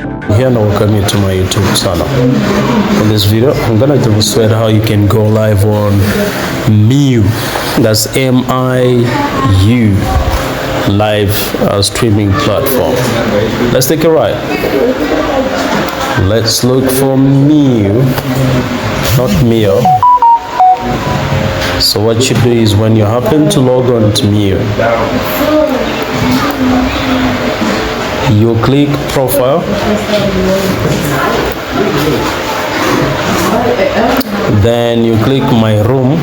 Here and welcome you to my YouTube channel. In this video, I'm gonna demonstrate how you can go live on MIU. That's MIU, live streaming platform. Let's take a ride. Let's look for MIU, not MIO. So what you do is when you happen to log on to MIU, you click profile, then you click my room,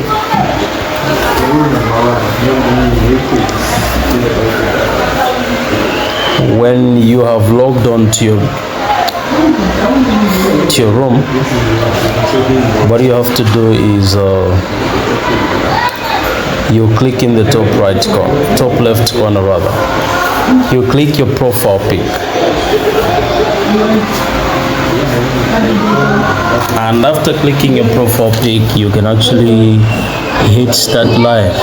when you have logged on to your room, what you have to do is you click in the top left corner rather. You click your profile pic, and after clicking your profile pic, you can actually hit start live.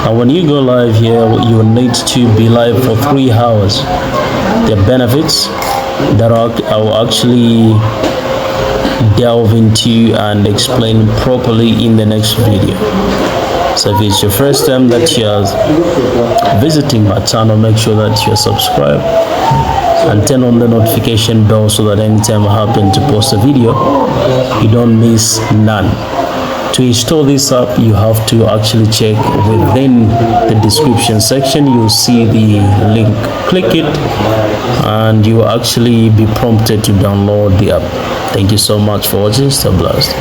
And when you go live here, you need to be live for 3 hours. The benefits that I will actually delve into and explain properly in the next video. So if it's your first time that you're visiting my channel, make sure that you're subscribed and turn on the notification bell so that anytime I happen to post a video, you don't miss none. To install this app, you have to actually check within the description section. You'll see the link. Click it and you will actually be prompted to download the app. Thank you so much for watching. Stay blessed.